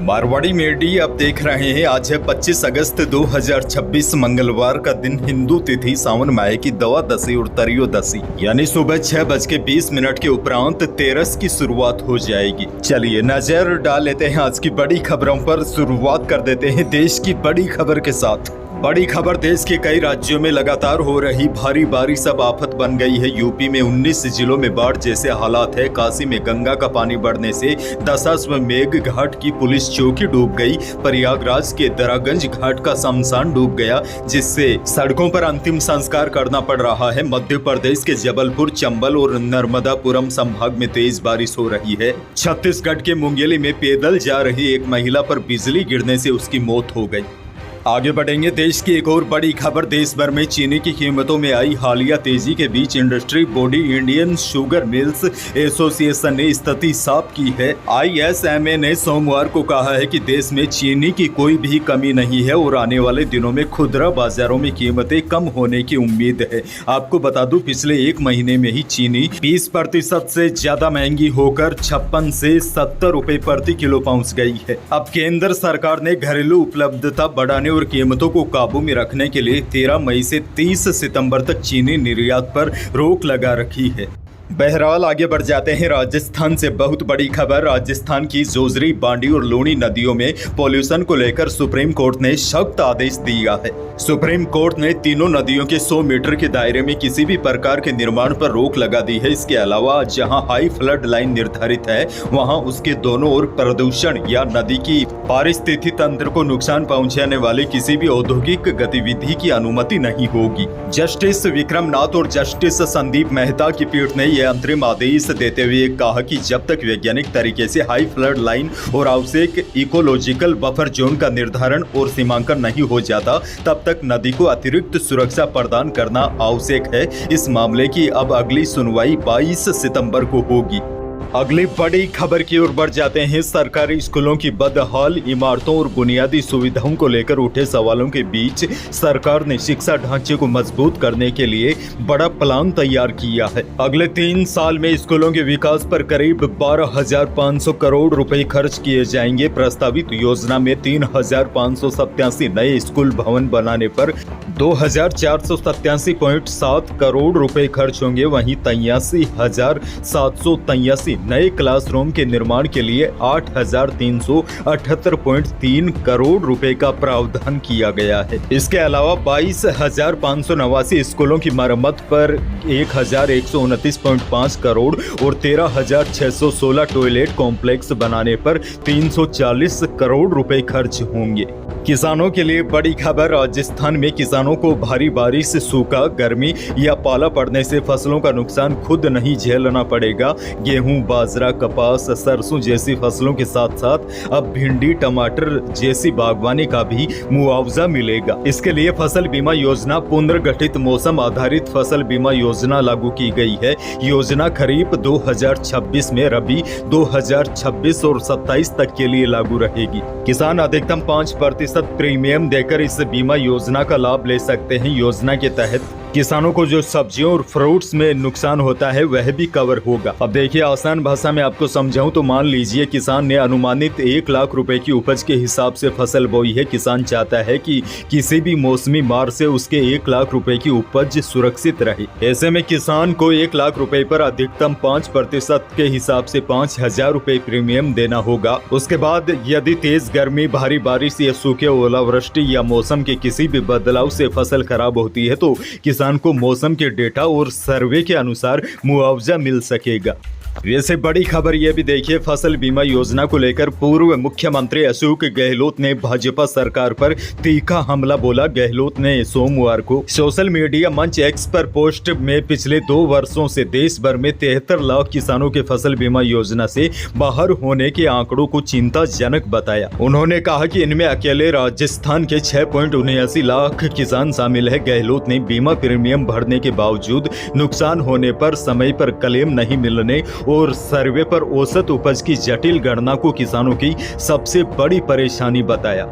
Marwari media आप देख रहे हैं। आज है 25 अगस्त 2026 मंगलवार का दिन। हिंदू तिथि सावन माह की द्वादशी और त्रयोदशी यानी सुबह 6:20 के उपरांत तेरस की शुरुआत हो जाएगी। चलिए नजर डाल लेते हैं आज की बड़ी खबरों पर। शुरुआत कर देते हैं देश की बड़ी खबर के साथ। बड़ी खबर, देश के कई राज्यों में लगातार हो रही भारी बारिश अब आफत बन गई है। यूपी में 19 जिलों में बाढ़ जैसे हालात है। काशी में गंगा का पानी बढ़ने से दशाश्वमेध घाट की पुलिस चौकी डूब गई। प्रयागराज के दरागंज घाट का शमशान डूब गया, जिससे सड़कों पर अंतिम संस्कार करना पड़ रहा है। मध्य प्रदेश के जबलपुर, चंबल और नर्मदापुरम संभाग में तेज बारिश हो रही है। छत्तीसगढ़ के मुंगेली में पैदल जा रही एक महिला पर बिजली गिरने से उसकी मौत हो गई। आगे बढ़ेंगे। देश की एक और बड़ी खबर, देश भर में चीनी की कीमतों में आई हालिया तेजी के बीच industry body Indian sugar mills association ने स्थिति साफ की है। ISMA ने सोमवार को कहा है कि देश में चीनी की कोई भी कमी नहीं है और आने वाले दिनों में खुदरा बाजारों में कीमतें कम होने की उम्मीद है। आपको बता दूं, पिछले एक महीने में ही चीनी 20% से ज्यादा महंगी होकर 56 से 70 रुपए प्रति किलो पहुंच गई है। अब केंद्र सरकार ने घरेलू उपलब्धता बढ़ाने और कीमतों को काबू में रखने के लिए 13 मई से 30 सितंबर तक चीनी निर्यात पर रोक लगा रखी है। बहरहाल आगे बढ़ जाते हैं। राजस्थान से बहुत बड़ी खबर। राजस्थान की जोजरी, बांडी और लूणी नदियों में पॉल्यूशन को लेकर सुप्रीम कोर्ट ने सख्त आदेश दिया है। सुप्रीम कोर्ट ने तीनों नदियों के 100 मीटर के दायरे में किसी भी प्रकार के निर्माण पर रोक लगा दी है। इसके अलावा जहां हाई फ्लड लाइन निर्धारित है, वहां उसके दोनों ओर प्रदूषण या नदी की पारिस्थितिकी तंत्र को नुकसान पहुंचाने वाली किसी भी औद्योगिक गतिविधि की अनुमति नहीं होगी। जस्टिस विक्रम नाथ और जस्टिस संदीप मेहता की पीठ ने यह अंतरिम आदेश देते हुए कहा कि जब तक वैज्ञानिक तरीके से हाई फ्लड लाइन और आवश्यक इकोलॉजिकल बफर जोन का निर्धारण और सीमांकन नहीं हो जाता, तब तक नदी को अतिरिक्त सुरक्षा प्रदान करना आवश्यक है। इस मामले की अब अगली सुनवाई 22 सितंबर को होगी। अगली बड़ी खबर की ओर बढ़ जाते हैं। सरकारी स्कूलों की बदहाल इमारतों और बुनियादी सुविधाओं को लेकर उठे सवालों के बीच सरकार ने शिक्षा ढांचे को मजबूत करने के लिए बड़ा प्लान तैयार किया है। अगले 3 साल में स्कूलों के विकास पर करीब 12,500 करोड़ रुपए खर्च किए जाएंगे। प्रस्तावित योजना में 3,587 नए स्कूल भवन बनाने पर 2,487.7 करोड़ रुपए खर्च होंगे। वहीं 83,783 नए क्लासरूम के निर्माण के लिए 8,378.3 करोड़ रुपए का प्रावधान किया गया है। इसके अलावा 22,589 स्कूलों की मरम्मत पर 1,129.5 करोड़ और 13,616 टॉयलेट कॉम्प्लेक्स बनाने पर 340 करोड़ रुपए खर्च होंगे। किसानों के लिए बड़ी खबर। राजस्थान में किसानों को भारी बारिश, सूखा, गर्मी या पाला पड़ने से फसलों का नुकसान खुद नहीं झेलना पड़ेगा। गेहूं, बाजरा, कपास, सरसों जैसी फसलों के साथ साथ अब भिंडी, टमाटर जैसी बागवानी का भी मुआवजा मिलेगा। इसके लिए फसल बीमा योजना, पुनर्गठित मौसम आधारित फसल बीमा योजना लागू की गई है। योजना खरीफ 2026 में, रबी 2026 और 27 तक के लिए लागू रहेगी। किसान अधिकतम 5% प्रीमियम देकर इस बीमा योजना का लाभ ले सकते हैं। योजना के तहत किसानों को जो सब्जियों और फ्रूट्स में नुकसान होता है वह भी कवर होगा। अब देखिए, आसान भाषा में आपको समझाऊं तो मान लीजिए किसान ने अनुमानित 1 लाख रुपए की उपज के हिसाब से फसल बोई है। किसान चाहता है कि किसी भी मौसमी मार से उसके 1 लाख रुपए की उपज सुरक्षित रहे। ऐसे में किसान को 1 लाख रुपए पर अधिकतम 5% के हिसाब से 5,000 रुपए प्रीमियम देना होगा। उसके बाद यदि तेज गर्मी, भारी बारिश या सूखे, ओलावृष्टि या मौसम के किसी भी बदलाव से फसल खराब होती है तो किसान को मौसम के डेटा और सर्वे के अनुसार मुआवजा मिल सकेगा। वैसे बड़ी खबर यह भी देखिए, फसल बीमा योजना को लेकर पूर्व मुख्यमंत्री अशोक गहलोत ने भाजपा सरकार पर तीखा हमला बोला। गहलोत ने सोमवार को सोशल मीडिया मंच एक्स पर पोस्ट में पिछले 2 वर्षों से देश भर में 73 लाख किसानों के फसल बीमा योजना से बाहर होने के आंकड़ों को चिंताजनक बताया। उन्होंने कहा कि इनमें अकेले राजस्थान के 6.79 लाख किसान शामिल है। गहलोत ने बीमा प्रीमियम भरने के बावजूद नुकसान होने पर समय पर क्लेम नहीं मिलने और सर्वे पर औसत उपज की जटिल गणना को किसानों की सबसे बड़ी परेशानी बताया।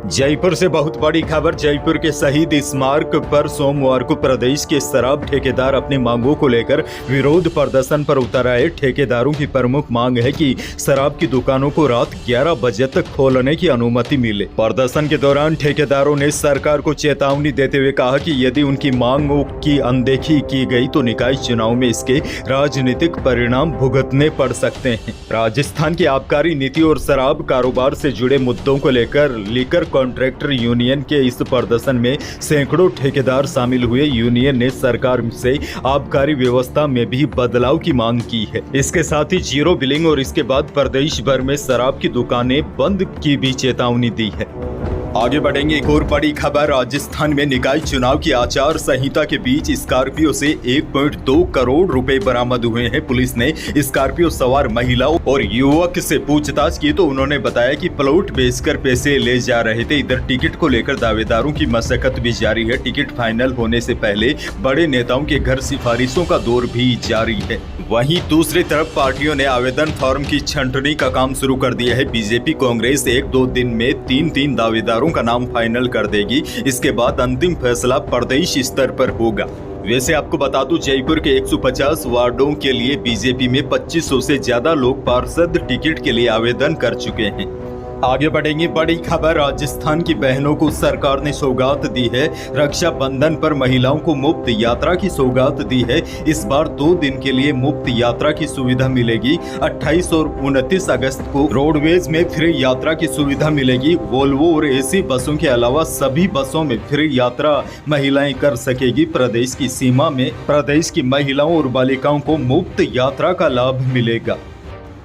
जयपुर से बहुत बड़ी खबर। जयपुर के शहीद स्मारक पर सोमवार को प्रदेश के शराब ठेकेदार अपनी मांगों को लेकर विरोध प्रदर्शन पर उतर आए। ठेकेदारों की प्रमुख मांग है कि शराब की दुकानों को रात 11 बजे तक खोलने की अनुमति मिले। प्रदर्शन के दौरान ठेकेदारों ने सरकार को चेतावनी देते हुए कहा कि यदि उनकी मांगों की अनदेखी की गई तो निकाय चुनाव में इसके राजनीतिक परिणाम भुगतने पड़ सकते हैं। राजस्थान की आबकारी नीति और शराब कारोबार से जुड़े मुद्दों को लेकर लीकर कॉन्ट्रैक्टर यूनियन के इस प्रदर्शन में सैकड़ों ठेकेदार शामिल हुए। यूनियन ने सरकार से आबकारी व्यवस्था में भी बदलाव की मांग की है। इसके साथ ही जीरो बिलिंग और इसके बाद प्रदेश भर में शराब की दुकानें बंद की भी चेतावनी दी है। आगे बढ़ेंगे। एक और बड़ी खबर। राजस्थान में निकाय चुनाव की आचार संहिता के बीच स्कॉर्पियो से 1.2 करोड़ रुपए बरामद हुए हैं। पुलिस ने स्कॉर्पियो सवार महिला और युवक से पूछताछ की तो उन्होंने बताया कि प्लॉट बेचकर पैसे ले जा रहे थे। इधर टिकट को लेकर दावेदारों की मशक्कत भी जारी है। टिकट फाइनल होने से पहले बड़े नेताओं के घर सिफारिशों का दौर भी जारी है। वहीं दूसरी तरफ पार्टियों ने आवेदन फॉर्म की छंटनी का काम शुरू कर दिया है। बीजेपी कांग्रेस 1-2 दिन में 3 दावेदारों का नाम फाइनल कर देगी। इसके बाद अंतिम फैसला प्रदेश स्तर पर होगा। वैसे आपको बता दूं, जयपुर के 150 वार्डों के लिए बीजेपी में 2500 से ज्यादा लोग पार्षद टिकट के लिए आवेदन कर चुके हैं। आगे बढ़ेंगे। बड़ी खबर। राजस्थान की बहनों को सरकार ने सौगात दी है। रक्षाबंधन पर महिलाओं को मुफ्त यात्रा की सौगात दी है। इस बार 2 दिन के लिए मुफ्त यात्रा की सुविधा मिलेगी। 28 और 29 अगस्त को रोडवेज में फ्री यात्रा की सुविधा मिलेगी। वोल्वो और एसी बसों के अलावा सभी बसों में फ्री यात्रा महिलाएं कर सकेगी। प्रदेश की सीमा में प्रदेश की महिलाओं और बालिकाओं को मुफ्त यात्रा का लाभ मिलेगा।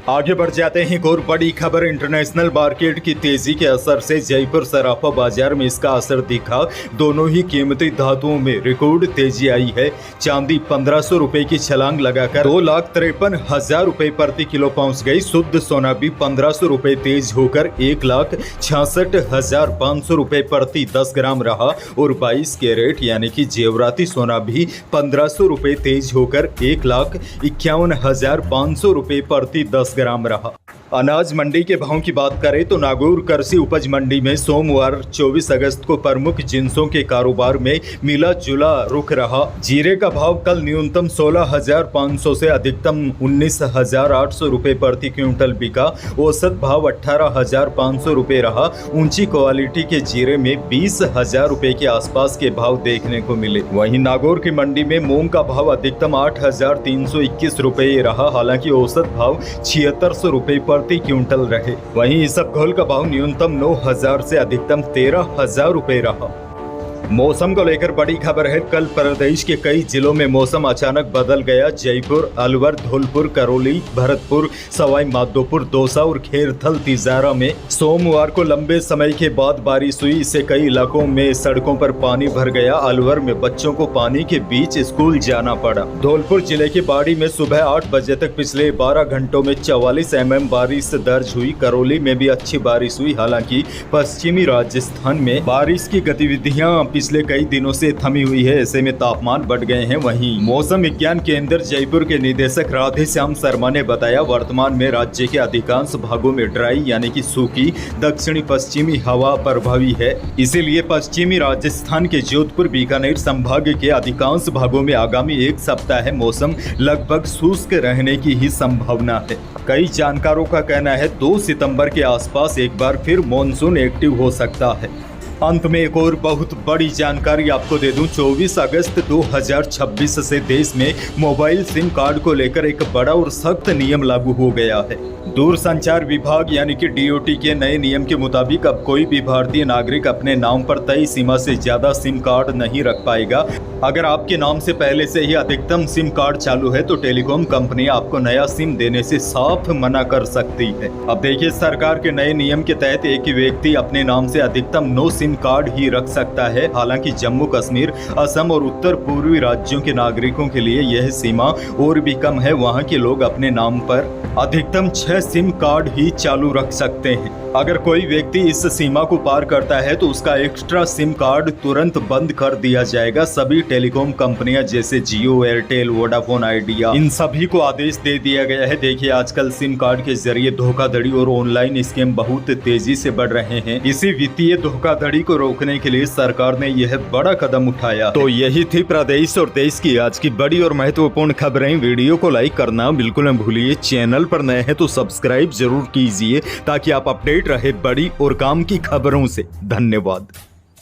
आगे बढ़ जाते हैं। एक और बड़ी खबर। इंटरनेशनल मार्केट की तेजी के असर से जयपुर सराफा बाजार में इसका असर दिखा। दोनों ही कीमती धातुओं में रिकॉर्ड तेजी आई है। चांदी 1500 रुपए की छलांग लगाकर 2,53,000 रुपए प्रति किलो पहुंच गई। शुद्ध सोना भी 1500 रुपए तेज होकर 1,66,500 रुपए प्रति 10 ग्राम रहा और 22 कैरेट यानी कि जेवराती सोना भी 1500 रुपए तेज होकर 1,51,500 रुपए प्रति 10 ग्राम रहा। अनाज मंडी के भाव की बात करें तो नागौर कृषि उपज मंडी में सोमवार 24 अगस्त को प्रमुख जिन्सों के कारोबार में मिला जुला रुख रहा। जीरे का भाव कल न्यूनतम 16,500 से अधिकतम 19,800 रुपए प्रति क्विंटल बिका। औसत भाव 18,500 रुपए रहा। ऊंची क्वालिटी के जीरे में 20,000 रुपए के आसपास के भाव देखने को मिले। वहीं नागौर की मंडी में मूंग का भाव अधिकतम 8,321 रुपए रहा। हालांकि औसत भाव 7600 रुपए प्रति क्विंटल रहे। वहीं इसबगोल का भाव न्यूनतम 9,000 से अधिकतम 13,000 रुपए रहा। मौसम को लेकर बड़ी खबर है। कल प्रदेश के कई जिलों में मौसम अचानक बदल गया। जयपुर, अलवर, धौलपुर, करौली, भरतपुर, सवाई माधोपुर, दौसा और खेरथल तिजारा में सोमवार को लंबे समय के बाद बारिश हुई। इससे कई इलाकों में सड़कों पर पानी भर गया। अलवर में बच्चों को पानी के बीच स्कूल जाना पड़ा। धौलपुर जिले के बाड़ी में सुबह 8 बजे तक पिछले 12 घंटों में 44 mm बारिश दर्ज हुई। करौली में भी अच्छी बारिश हुई। हालांकि पश्चिमी राजस्थान में बारिश की गतिविधियां पिछले कई दिनों से थमी हुई है। ऐसे में तापमान बढ़ गए हैं। वहीं मौसम विज्ञान केंद्र जयपुर के निदेशक राधेश्याम शर्मा ने बताया, वर्तमान में राज्य के अधिकांश भागों में ड्राई यानी कि सूखी दक्षिणी पश्चिमी हवा प्रभावी है। इसीलिए पश्चिमी राजस्थान के जोधपुर, बीकानेर संभाग के अधिकांश भागों में आगामी 1 सप्ताह मौसम लगभग शुष्क रहने की ही संभावना है। कई जानकारों का कहना है 2 सितंबर के आसपास एक बार फिर मॉनसून एक्टिव हो सकता है। अंत में एक और बहुत बड़ी जानकारी आपको दे दूं। 24 अगस्त 2026 से देश में मोबाइल सिम कार्ड को लेकर एक बड़ा और सख्त नियम लागू हो गया है। दूरसंचार विभाग यानी कि डीओटी के नए नियम के मुताबिक अब कोई भी भारतीय नागरिक अपने नाम पर तय सीमा से ज्यादा सिम कार्ड नहीं रख पाएगा। अगर आपके नाम से पहले से ही अधिकतम सिम कार्ड चालू है तो टेलीकॉम कंपनी आपको नया सिम देने से साफ मना कर सकती है। अब देखिए, सरकार के नए नियम के तहत एक ही व्यक्ति अपने नाम से अधिकतम 9 सिम सिम कार्ड ही रख सकता है। हालांकि जम्मू कश्मीर, असम और उत्तर पूर्वी राज्यों के नागरिकों के लिए यह सीमा और भी कम है। वहां के लोग अपने नाम पर अधिकतम 6 सिम कार्ड ही चालू रख सकते हैं। अगर कोई व्यक्ति इस सीमा को पार करता है तो उसका एक्स्ट्रा सिम कार्ड तुरंत बंद कर दिया जाएगा। सभी टेलीकॉम कंपनियां जैसे जियो, एयरटेल, वोडाफोन आइडिया, इन सभी को आदेश दे दिया गया है। देखिए, आजकल सिम कार्ड के जरिए धोखाधड़ी और ऑनलाइन स्कैम बहुत तेजी से बढ़ रहे हैं। इसी वित्तीय धोखाधड़ी को रोकने के लिए सरकार ने यह बड़ा कदम उठाया। तो यही थी प्रदेश और देश की आज की बड़ी और महत्वपूर्ण खबरें। वीडियो को लाइक करना बिल्कुल न भूलिए। चैनल पर नए हैं तो सब्सक्राइब जरूर कीजिए ताकि आप अपडेट रहे बड़ी और काम की खबरों से। धन्यवाद।